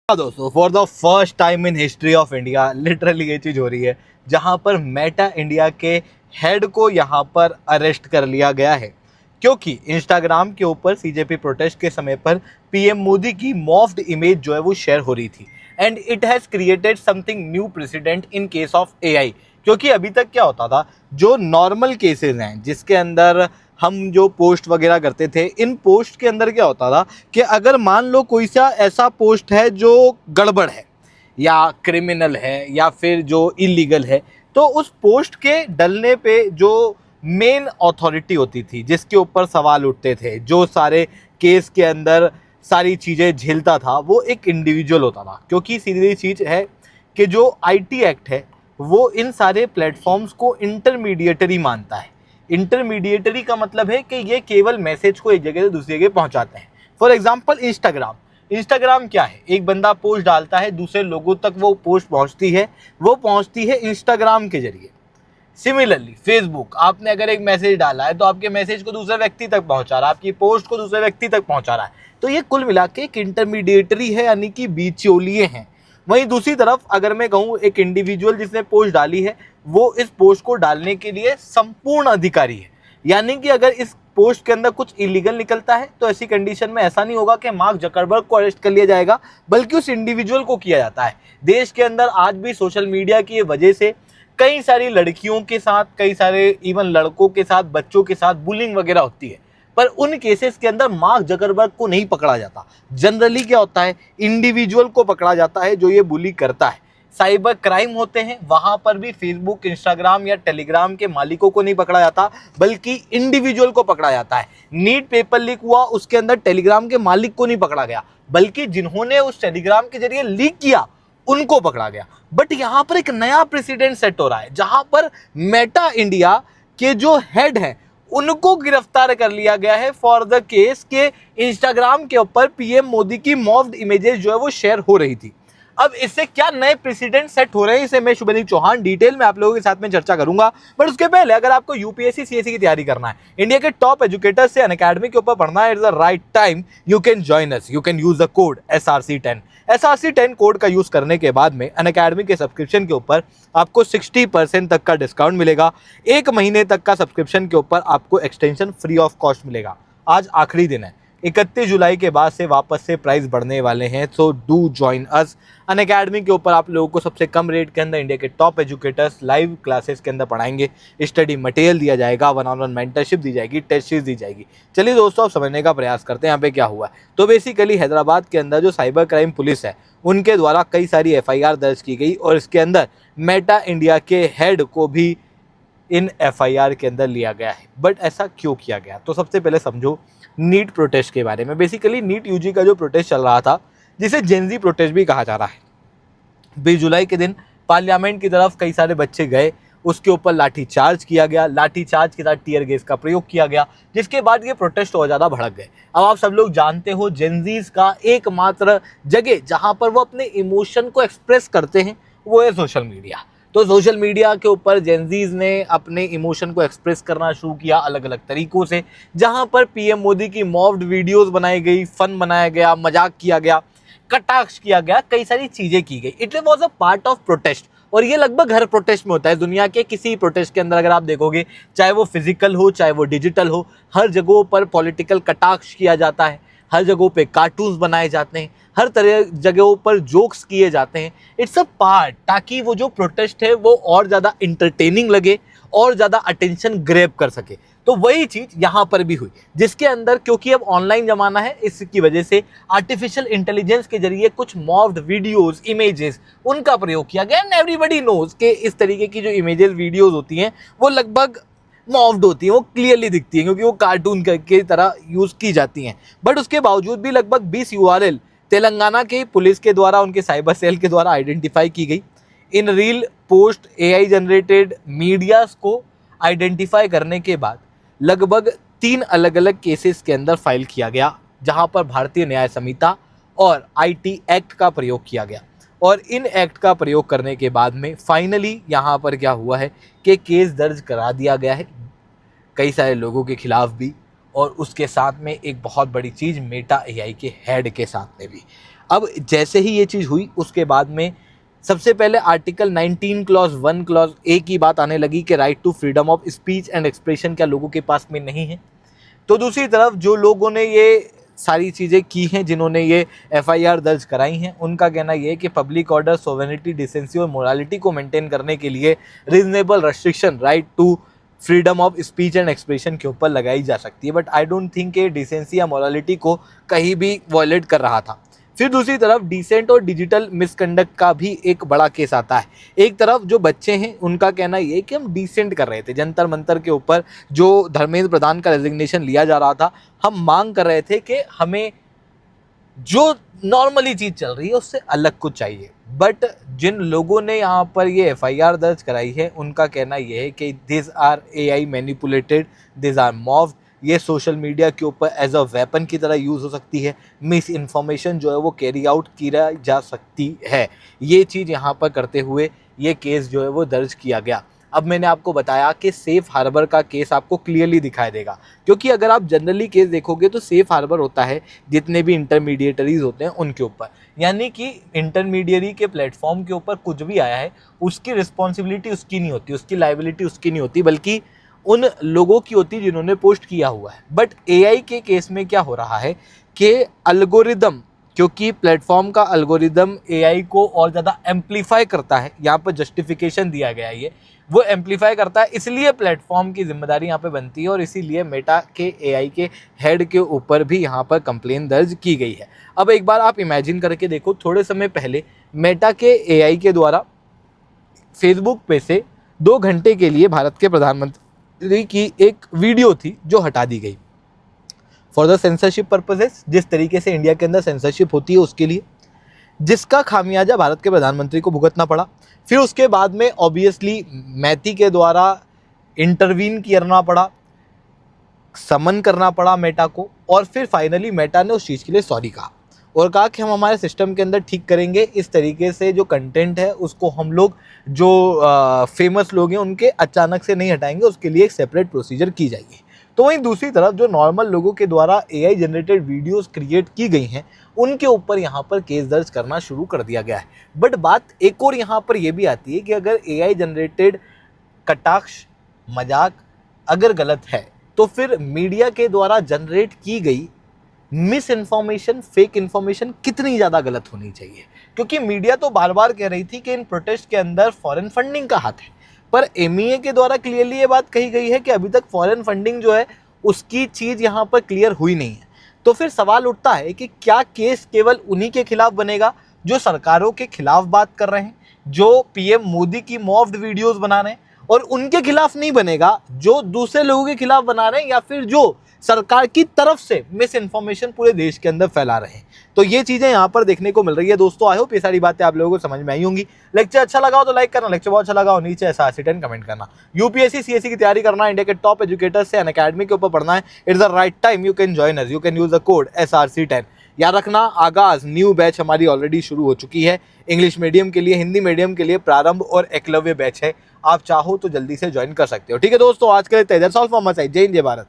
हाँ दोस्तों, for the first time in history of India literally ये चीज़ हो रही है जहाँ पर मेटा इंडिया के हेड को यहाँ पर अरेस्ट कर लिया गया है, क्योंकि इंस्टाग्राम के ऊपर सीजेपी प्रोटेस्ट के समय पर पीएम मोदी की मॉफ्ड इमेज जो है वो शेयर हो रही थी and it has created something new president in case of AI. क्योंकि अभी तक क्या होता था, जो नॉर्मल केसेस हैं जिसके अंदर हम जो पोस्ट वगैरह करते थे, इन पोस्ट के अंदर क्या होता था कि अगर मान लो कोई सा ऐसा पोस्ट है जो गड़बड़ है या क्रिमिनल है या फिर जो इलीगल है, तो उस पोस्ट के डलने पे जो मेन अथॉरिटी होती थी जिसके ऊपर सवाल उठते थे, जो सारे केस के अंदर सारी चीज़ें झेलता था, वो एक इंडिविजुअल होता था। क्योंकि सीधी चीज़ है कि जो आईटी एक्ट है वो इन सारे प्लेटफॉर्म्स को इंटरमीडिएटरी मानता है। इंटरमीडिएटरी का मतलब है कि ये केवल मैसेज को एक जगह से दूसरी जगह पहुंचाते हैं। फॉर एग्जांपल इंस्टाग्राम क्या है, एक बंदा पोस्ट डालता है, दूसरे लोगों तक वो पोस्ट पहुंचती है इंस्टाग्राम के जरिए। सिमिलरली फेसबुक, आपने अगर एक मैसेज डाला है तो आपके मैसेज को दूसरे व्यक्ति तक पहुंचा रहा है, आपकी पोस्ट को दूसरे व्यक्ति तक पहुंचा रहा है। तो ये कुल मिला के एक इंटरमीडिएटरी है, यानी कि बीचोलिए हैं। वहीं दूसरी तरफ अगर मैं कहूँ, एक इंडिविजुअल जिसने पोस्ट डाली है वो इस पोस्ट को डालने के लिए संपूर्ण अधिकारी है। यानी कि अगर इस पोस्ट के अंदर कुछ इलीगल निकलता है तो ऐसी कंडीशन में ऐसा नहीं होगा कि मार्क जकरबर्ग को अरेस्ट कर लिया जाएगा, बल्कि उस इंडिविजुअल को किया जाता है। देश के अंदर आज भी सोशल मीडिया की वजह से कई सारी लड़कियों के साथ, कई सारे इवन लड़कों के साथ, बच्चों के साथ बुलिंग वगैरह होती है, पर उन केसेस के अंदर मार्क जकरबर्ग को नहीं पकड़ा जाता। जनरली क्या होता है, इंडिविजुअल को पकड़ा जाता है जो ये बुली करता है। साइबर क्राइम होते हैं, वहां पर भी फेसबुक, इंस्टाग्राम या टेलीग्राम के मालिकों को नहीं पकड़ा जाता, बल्कि इंडिविजुअल को पकड़ा जाता है। नीट पेपर लीक हुआ, उसके अंदर टेलीग्राम के मालिक को नहीं पकड़ा गया, बल्कि जिन्होंने उस टेलीग्राम के जरिए लीक किया उनको पकड़ा गया। बट यहां पर एक नया प्रेसिडेंट सेट हो रहा है जहां पर मेटा इंडिया के जो हेड हैं उनको गिरफ्तार कर लिया गया है फॉर द केस के इंस्टाग्राम के ऊपर पीएम मोदी की मॉफ्ड इमेजेस जो है वो शेयर हो रही थी। अब इससे क्या नए प्रेसिडेंट सेट हो रहे हैं, इसे मैं शुभनीत चौहान डिटेल में आप लोगों के साथ में चर्चा करूंगा। बट उसके पहले अगर आपको यूपीएससी सीएससी की तैयारी करना है, इंडिया के टॉप एजुकेटर्स से अनअकैडमी के ऊपर पढ़ना है, it's the right time. You can join us, you can use the code SRC10। SRC10 code का यूज करने के बाद में अनअकैडमी के सब्सक्रिप्शन के ऊपर आपको 60% तक का डिस्काउंट मिलेगा। एक महीने तक का सब्सक्रिप्शन के ऊपर आपको एक्सटेंशन फ्री ऑफ कॉस्ट मिलेगा। आज आखिरी दिन है, 31 जुलाई के बाद से वापस से प्राइस बढ़ने वाले हैं, so do join us. Unacademy के ऊपर आप लोगों को सबसे कम रेट के अंदर इंडिया के टॉप एजुकेटर्स लाइव क्लासेस के अंदर पढ़ाएंगे, स्टडी मटेरियल दिया जाएगा, 1-on-1 मेंटरशिप दी जाएगी, टेस्ट सीरीज दी जाएगी। चलिए दोस्तों, आप समझने का प्रयास करते हैं यहाँ पे क्या हुआ है। तो बेसिकली हैदराबाद के अंदर जो साइबर क्राइम पुलिस है उनके द्वारा कई सारी FIR दर्ज की गई और इसके अंदर मेटा इंडिया के हेड को भी इन FIR के अंदर लिया गया है। बट ऐसा क्यों किया गया, तो सबसे पहले समझो नीट प्रोटेस्ट के बारे में। बेसिकली नीट यूजी का जो प्रोटेस्ट चल रहा था, जिसे जेनजी प्रोटेस्ट भी कहा जा रहा है, 20 जुलाई के दिन पार्लियामेंट की तरफ कई सारे बच्चे गए, उसके ऊपर लाठीचार्ज किया गया, लाठीचार्ज के साथ टीयर गैस का प्रयोग किया गया, जिसके बाद ये प्रोटेस्ट और ज़्यादा भड़क गए। अब आप सब लोग जानते हो, जेनजीज का एकमात्र जगह जहाँ पर वो अपने इमोशन को एक्सप्रेस करते हैं वो है सोशल मीडिया। तो सोशल मीडिया के ऊपर जेनजीज ने अपने इमोशन को एक्सप्रेस करना शुरू किया अलग अलग तरीकों से, जहां पर पीएम मोदी की मॉफ्ड वीडियोस बनाई गई, फन बनाया गया, मजाक किया गया, कटाक्ष किया गया, कई सारी चीजें की गई। It was a part of protest, और ये लगभग हर प्रोटेस्ट में होता है। दुनिया के किसी प्रोटेस्ट के अंदर अगर आप देखोगे, चाहे वो फिजिकल हो चाहे वो डिजिटल हो, हर जगहों पर पॉलिटिकल कटाक्ष किया जाता है, हर जगहों पे कार्टून्स बनाए जाते हैं, हर तरह जगहों पर जोक्स किए जाते हैं। इट्स अ पार्ट, ताकि वो जो प्रोटेस्ट है वो और ज़्यादा इंटरटेनिंग लगे और ज़्यादा अटेंशन ग्रैब कर सके। तो वही चीज़ यहाँ पर भी हुई, जिसके अंदर क्योंकि अब ऑनलाइन ज़माना है, इसकी वजह से आर्टिफिशियल इंटेलिजेंस के जरिए कुछ मॉफ्ड वीडियोस, इमेजेस, उनका प्रयोग किया गया। एंड एवरीबडी नोज कि इस तरीके की जो इमेजेस, वीडियोस होती हैं वो लगभग मॉफ्ड होती हैं, वो क्लियरली दिखती हैं क्योंकि वो कार्टून की तरह यूज़ की जाती हैं। बट उसके बावजूद भी लगभग 20 URL तेलंगाना के पुलिस के द्वारा, उनके साइबर सेल के द्वारा आइडेंटिफाई की गई। इन reel post AI generated medias को आइडेंटिफाई करने के बाद लगभग 3 अलग अलग केसेस के अंदर फाइल किया गया, जहां पर भारतीय न्याय संहिता और IT एक्ट का प्रयोग किया गया। और इन एक्ट का प्रयोग करने के बाद में फाइनली यहाँ पर क्या हुआ है कि केस दर्ज करा दिया गया है कई सारे लोगों के खिलाफ भी, और उसके साथ में एक बहुत बड़ी चीज़ मेटा AI के हेड के साथ में भी। अब जैसे ही ये चीज़ हुई उसके बाद में सबसे पहले आर्टिकल 19 क्लॉज 1 क्लॉज ए की बात आने लगी कि right to freedom of speech and expression क्या लोगों के पास में नहीं है। तो दूसरी तरफ जो लोगों ने ये सारी चीज़ें की हैं, जिन्होंने ये एफआईआर दर्ज कराई हैं, उनका कहना ये है कि पब्लिक ऑर्डर, सोवेनिटी, डिसेंसी और मोरालिटी को मेंटेन करने के लिए reasonable restriction right to freedom of speech and expression के ऊपर लगाई जा सकती है। बट आई डोंट थिंक ये डिसेंसी या मोरालिटी को कहीं भी वॉयलेट कर रहा था। फिर दूसरी तरफ डिसेंट और डिजिटल मिसकंडक्ट का भी एक बड़ा केस आता है। एक तरफ जो बच्चे हैं उनका कहना ये है कि हम डिसेंट कर रहे थे, जंतर मंतर के ऊपर जो धर्मेंद्र प्रधान का रेजिग्नेशन लिया जा रहा था, हम मांग कर रहे थे कि हमें जो नॉर्मली चीज़ चल रही है उससे अलग कुछ चाहिए। बट जिन लोगों ने यहाँ पर ये एफआईआर दर्ज कराई है उनका कहना यह है कि this are AI manipulated, this are morphed, ये सोशल मीडिया के ऊपर एज अ वेपन की तरह यूज़ हो सकती है, मिस इन्फॉर्मेशन जो है वो कैरी आउट की जा सकती है। ये चीज़ यहाँ पर करते हुए ये केस जो है वो दर्ज किया गया। अब मैंने आपको बताया कि सेफ हार्बर का केस आपको क्लियरली दिखाई देगा, क्योंकि अगर आप जनरली केस देखोगे तो सेफ हार्बर होता है जितने भी इंटरमीडिएटरीज होते हैं उनके ऊपर, यानी कि इंटरमीडियरी के प्लेटफॉर्म के ऊपर कुछ भी आया है उसकी रिस्पॉन्सिबिलिटी उसकी नहीं होती, उसकी लाइबिलिटी उसकी नहीं होती, बल्कि उन लोगों की होती जिन्होंने पोस्ट किया हुआ है। बट एआई के केस में क्या हो रहा है कि अल्गोरिदम, क्योंकि प्लेटफॉर्म का अल्गोरिदम एआई को और ज़्यादा एम्पलीफाई करता है, यहाँ पर जस्टिफिकेशन दिया गया है, ये वो एम्पलीफाई करता है, इसलिए प्लेटफॉर्म की जिम्मेदारी यहाँ पे बनती है और इसीलिए मेटा के एआई के हेड के ऊपर भी यहाँ पर कंप्लेन दर्ज की गई है। अब एक बार आप इमेजिन करके देखो, थोड़े समय पहले मेटा के एआई के द्वारा फेसबुक पे से 2 घंटे के लिए भारत के प्रधानमंत्री की एक वीडियो थी जो हटा दी गई फॉर द सेंसरशिप पर्पजेस, जिस तरीके से इंडिया के अंदर सेंसरशिप होती है उसके लिए, जिसका खामियाजा भारत के प्रधानमंत्री को भुगतना पड़ा। फिर उसके बाद में ऑब्वियसली मैती के द्वारा इंटरवीन करना पड़ा, समन करना पड़ा मेटा को, और फिर फाइनली मेटा ने उस चीज़ के लिए सॉरी कहा और कहा कि हम हमारे सिस्टम के अंदर ठीक करेंगे, इस तरीके से जो कंटेंट है उसको हम लोग जो फेमस लोग हैं उनके अचानक से नहीं हटाएंगे, उसके लिए एक सेपरेट प्रोसीजर की जाएगी। तो वहीं दूसरी तरफ जो नॉर्मल लोगों के द्वारा एआई जनरेटेड वीडियोस क्रिएट की गई हैं उनके ऊपर यहाँ पर केस दर्ज करना शुरू कर दिया गया है। बट बात एक और यहाँ पर यह भी आती है कि अगर एआई जनरेटेड कटाक्ष, मजाक अगर गलत है तो फिर मीडिया के द्वारा जनरेट की गई मिस इन्फॉर्मेशन, फेक इन्फॉर्मेशन कितनी ज़्यादा गलत होनी चाहिए, क्योंकि मीडिया तो बार बार कह रही थी कि इन प्रोटेस्ट के अंदर फॉरेन फंडिंग का हाथ है, पर एमईए के द्वारा क्लियरली ये बात कही गई है कि अभी तक फॉरेन फंडिंग जो है उसकी चीज़ यहाँ पर क्लियर हुई नहीं है। तो फिर सवाल उठता है कि क्या केस केवल उन्हीं के खिलाफ बनेगा जो सरकारों के खिलाफ बात कर रहे हैं, जो पीएम मोदी की मॉफ्ड वीडियोस बना रहे हैं, और उनके खिलाफ नहीं बनेगा जो दूसरे लोगों के खिलाफ बना रहे हैं या फिर जो सरकार की तरफ से मिस इन्फॉर्मेशन पूरे देश के अंदर फैला रहे हैं। तो ये चीजें यहाँ पर देखने को मिल रही है। दोस्तों आई होप ये सारी बातें आप लोगों को समझ में आई होंगी। लेक्चर अच्छा लगा हो तो लाइक करना, लेक्चर बहुत अच्छा लगा हो नीचे SRC10 कमेंट करना। यूपीएससी सीएससी की तैयारी करना, इंडिया के टॉप एजुकेटर से अनअकैडमी के ऊपर पढ़ना है, it's the right time, you can join us, you can use the code SRC10। याद रखना आगाज न्यू बैच हमारी ऑलरेडी शुरू हो चुकी है, इंग्लिश मीडियम के लिए, हिंदी मीडियम के लिए प्रारंभ और एकलव्य बैच है, आप चाहो तो जल्दी से ज्वाइन कर सकते हो। ठीक है दोस्तों, आज के लिए that's all from my side. जय हिंद, जय भारत।